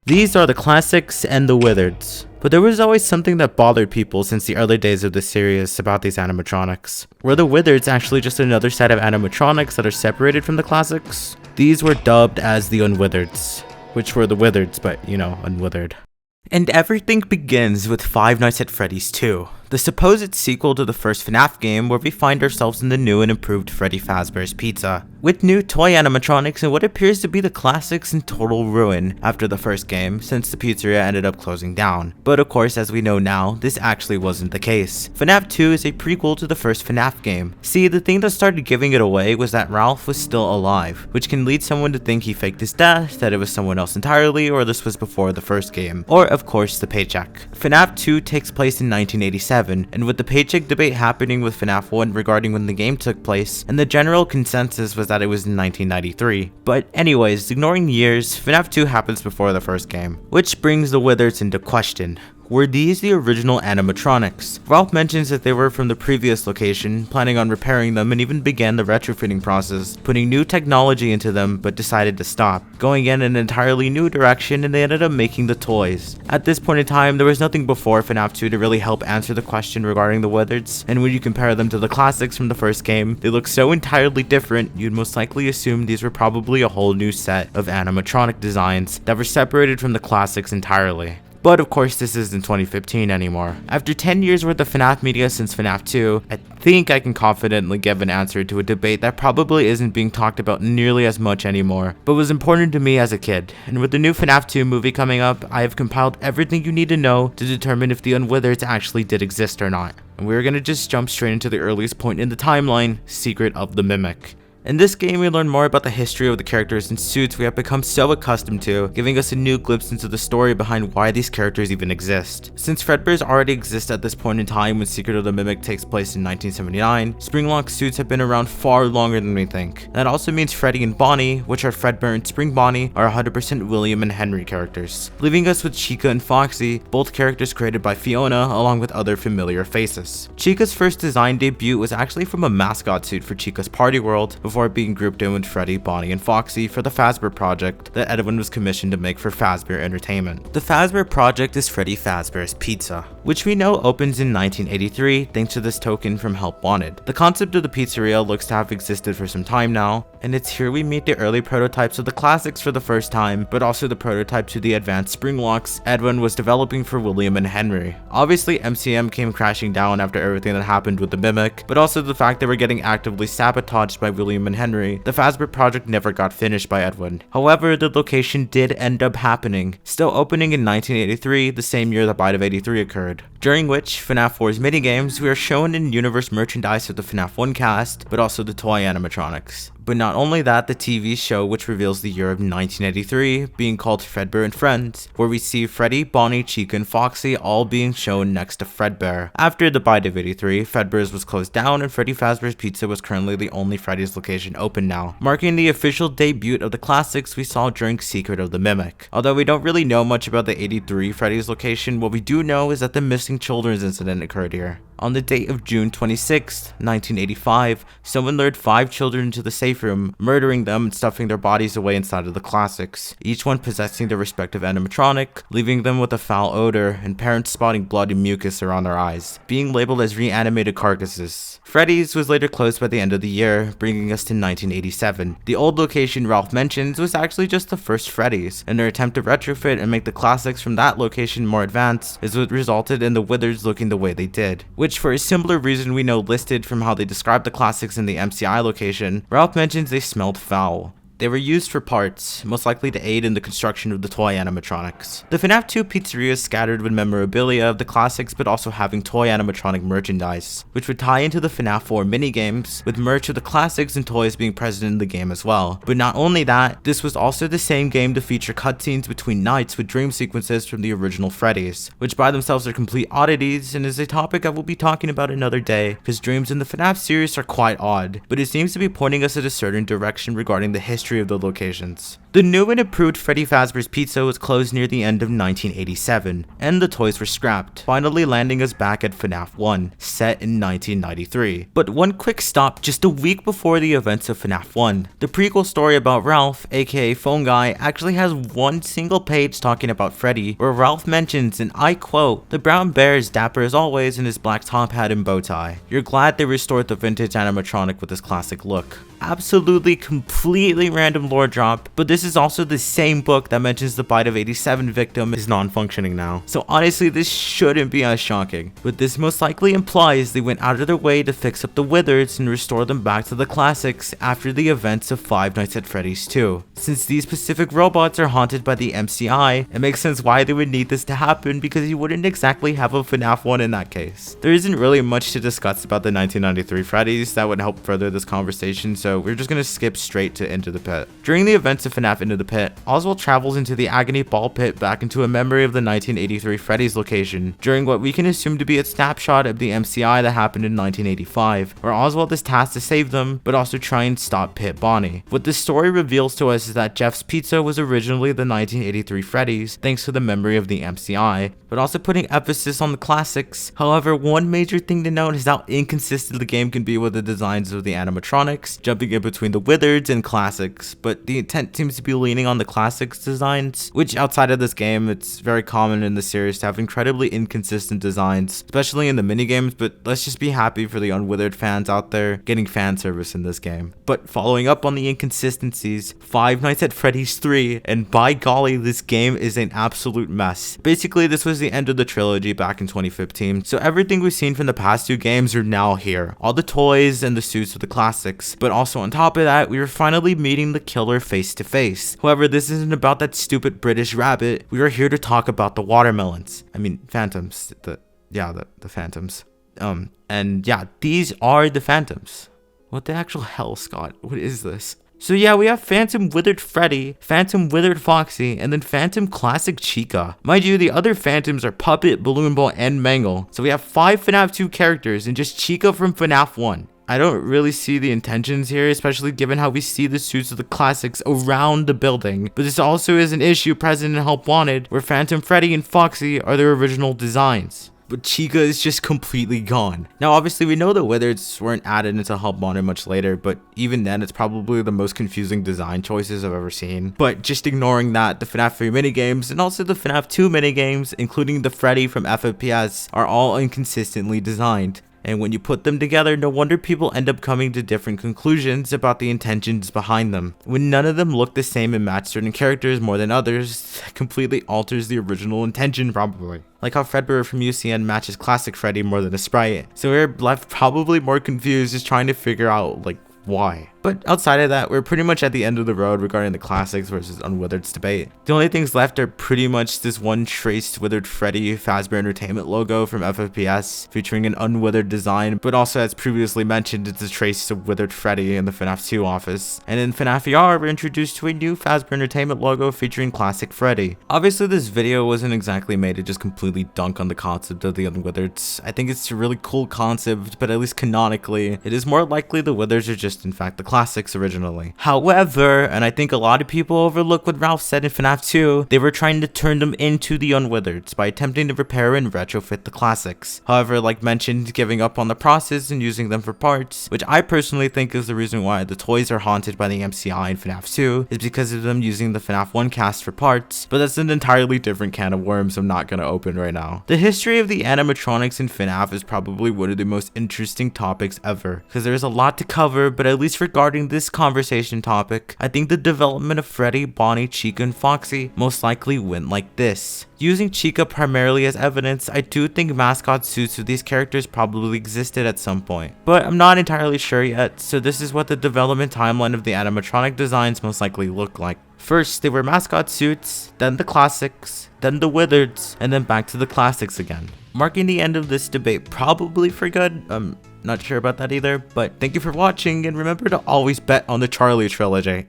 These are the classics and the withereds. But there was always something that bothered people since the early days of the series about these animatronics. Were the withereds actually just another set of animatronics that are separated from the classics? These were dubbed as the Unwithereds, which were the withereds, but you know, unwithered. And everything begins with Five Nights at Freddy's 2, the supposed sequel to the first FNAF game where we find ourselves in the new and improved Freddy Fazbear's Pizza, with new toy animatronics and what appears to be the classics in total ruin after the first game since the pizzeria ended up closing down. But of course, as we know now, this actually wasn't the case. FNAF 2 is a prequel to the first FNAF game. See, the thing that started giving it away was that Ralph was still alive, which can lead someone to think he faked his death, that it was someone else entirely, or this was before the first game, or of course the paycheck. FNAF 2 takes place in 1987, and with the paycheck debate happening with FNAF 1 regarding when the game took place, and the general consensus was that it was in 1993. But anyways, ignoring years, FNAF 2 happens before the first game, which brings the withereds into question. Were these the original animatronics? Ralph mentions that they were from the previous location, planning on repairing them and even began the retrofitting process, putting new technology into them but decided to stop, going in an entirely new direction, and they ended up making the toys. At this point in time, there was nothing before FNAF 2 to really help answer the question regarding the withereds, and when you compare them to the classics from the first game, they look so entirely different, you'd most likely assume these were probably a whole new set of animatronic designs that were separated from the classics entirely. But of course, this isn't 2015 anymore. After 10 years worth of FNAF media since FNAF 2, I think I can confidently give an answer to a debate that probably isn't being talked about nearly as much anymore, but was important to me as a kid. And with the new FNAF 2 movie coming up, I have compiled everything you need to know to determine if the Unwithereds actually did exist or not. And we're gonna just jump straight into the earliest point in the timeline, Secret of the Mimic. In this game, we learn more about the history of the characters and suits we have become so accustomed to, giving us a new glimpse into the story behind why these characters even exist. Since Fredbear's already exist at this point in time when Secret of the Mimic takes place in 1979, Springlock suits have been around far longer than we think. That also means Freddy and Bonnie, which are Fredbear and Spring Bonnie, are 100% William and Henry characters, leaving us with Chica and Foxy, both characters created by Fiona, along with other familiar faces. Chica's first design debut was actually from a mascot suit for Chica's Party World, before being grouped in with Freddy, Bonnie, and Foxy for the Fazbear project that Edwin was commissioned to make for Fazbear Entertainment. The Fazbear project is Freddy Fazbear's Pizza, which we know opens in 1983 thanks to this token from Help Wanted. The concept of the pizzeria looks to have existed for some time now, and it's here we meet the early prototypes of the classics for the first time, but also the prototype to the advanced Springlocks Edwin was developing for William and Henry. Obviously, MCM came crashing down after everything that happened with the Mimic, but also the fact they were getting actively sabotaged by William and Henry. The Fazbear project never got finished by Edwin. However, the location did end up happening, still opening in 1983, the same year the Bite of 83 occurred, during which FNAF 4's minigames we are shown in universe merchandise of the FNAF 1 cast, but also the toy animatronics. But not only that, the TV show which reveals the year of 1983 being called Fredbear and Friends, where we see Freddy, Bonnie, Chica, and Foxy all being shown next to Fredbear. After the Bite of 83, Fredbear's was closed down and Freddy Fazbear's Pizza was currently the only Freddy's location open now, marking the official debut of the classics we saw during Secret of the Mimic. Although we don't really know much about the 83 Freddy's location, what we do know is that the missing children's incident occurred here. On the date of June 26, 1985, someone lured 5 children into the safe room, murdering them and stuffing their bodies away inside of the classics, each one possessing their respective animatronic, leaving them with a foul odor, and parents spotting blood and mucus around their eyes, being labeled as reanimated carcasses. Freddy's was later closed by the end of the year, bringing us to 1987. The old location Ralph mentions was actually just the first Freddy's, and their attempt to retrofit and make the classics from that location more advanced is what resulted in the withereds looking the way they did, which for a similar reason we know listed from how they describe the classics in the MCI location, Ralph mentions they smelled foul. They were used for parts, most likely to aid in the construction of the toy animatronics. The FNAF 2 pizzeria is scattered with memorabilia of the classics, but also having toy animatronic merchandise, which would tie into the FNAF 4 minigames, with merch of the classics and toys being present in the game as well. But not only that, this was also the same game to feature cutscenes between nights with dream sequences from the original Freddy's, which by themselves are complete oddities and is a topic I will be talking about another day, because dreams in the FNAF series are quite odd, but it seems to be pointing us in a certain direction regarding the history history of the locations. The new and improved Freddy Fazbear's Pizza was closed near the end of 1987, and the toys were scrapped, finally landing us back at FNAF 1, set in 1993. But one quick stop just a week before the events of FNAF 1. The prequel story about Ralph, aka Phone Guy, actually has one single page talking about Freddy, where Ralph mentions, and I quote, "The brown bear is dapper as always in his black top hat and bow tie. You're glad they restored the vintage animatronic with his classic look." Absolutely completely random lore drop, but this is also the same book that mentions the Bite of 87 victim is non-functioning now. So honestly, this shouldn't be as shocking, but this most likely implies they went out of their way to fix up the Withered and restore them back to the classics after the events of Five Nights at Freddy's 2. Since these specific robots are haunted by the MCI, it makes sense why they would need this to happen, because you wouldn't exactly have a FNAF 1 in that case. There isn't really much to discuss about the 1993 Freddy's that would help further this conversation, so we're just gonna skip straight to Into the Pit. During the events of FNAF Into the Pit, Oswald travels into the Agony Ball Pit back into a memory of the 1983 Freddy's location, during what we can assume to be a snapshot of the MCI that happened in 1985, where Oswald is tasked to save them, but also try and stop Pit Bonnie. What this story reveals to us is that Jeff's Pizza was originally the 1983 Freddy's, thanks to the memory of the MCI, but also putting emphasis on the classics. However, one major thing to note is how inconsistent the game can be with the designs of the animatronics, jumping in between the Withereds and classics, but the intent seems to be leaning on the classics designs, which outside of this game, it's very common in the series to have incredibly inconsistent designs, especially in the minigames, but let's just be happy for the Unwithered fans out there getting fan service in this game. But following up on the inconsistencies, Five Nights at Freddy's 3, and by golly, this game is an absolute mess. Basically, this was the end of the trilogy back in 2015, so everything we've seen from the past two games are now here. All the toys and the suits of the classics, but also on top of that, we were finally meeting the killer face to face. However, this isn't about that stupid British rabbit. We are here to talk about the watermelons. I mean, phantoms. The phantoms. And yeah, these are the phantoms. What the actual hell, Scott? What is this? So yeah, we have Phantom Withered Freddy, Phantom Withered Foxy, and then Phantom Classic Chica. Mind you, the other Phantoms are Puppet, Balloon Ball, and Mangle. So we have 5 FNAF 2 characters and just Chica from FNAF 1. I don't really see the intentions here, especially given how we see the suits of the classics around the building. But this also is an issue present in Help Wanted, where Phantom Freddy and Foxy are their original designs, but Chica is just completely gone. Now obviously we know the Withereds weren't added into Help Wanted much later, but even then it's probably the most confusing design choices I've ever seen. But just ignoring that, the FNAF 3 minigames and also the FNAF 2 minigames, including the Freddy from FFPS, are all inconsistently designed. And when you put them together, no wonder people end up coming to different conclusions about the intentions behind them. When none of them look the same and match certain characters more than others, that completely alters the original intention probably. Like how Fredbearer from UCN matches classic Freddy more than a sprite. So we're left probably more confused just trying to figure out like why. But outside of that, we're pretty much at the end of the road regarding the classics versus Unwithereds debate. The only things left are pretty much this one traced Withered Freddy Fazbear Entertainment logo from FFPS, featuring an unwithered design, but also as previously mentioned, it's a trace of Withered Freddy in the FNAF 2 office. And in FNAF VR, we're introduced to a new Fazbear Entertainment logo featuring classic Freddy. Obviously, this video wasn't exactly made to just completely dunk on the concept of the Unwithereds. I think it's a really cool concept, but at least canonically, it is more likely the Withers are just in fact the classics originally. However, and I think a lot of people overlook what Ralph said in FNAF 2, they were trying to turn them into the Unwithereds by attempting to repair and retrofit the classics. However, like mentioned, giving up on the process and using them for parts, which I personally think is the reason why the toys are haunted by the MCI in FNAF 2, is because of them using the FNAF 1 cast for parts, but that's an entirely different can of worms I'm not going to open right now. The history of the animatronics in FNAF is probably one of the most interesting topics ever, because there's a lot to cover, but at least regarding this conversation topic, I think the development of Freddy, Bonnie, Chica, and Foxy most likely went like this. Using Chica primarily as evidence, I do think mascot suits of these characters probably existed at some point, but I'm not entirely sure yet, so this is what the development timeline of the animatronic designs most likely look like. First, they were mascot suits, then the classics, then the Withereds, and then back to the classics again. Marking the end of this debate probably for good. Not sure about that either, but thank you for watching, and remember to always bet on the Charlie trilogy.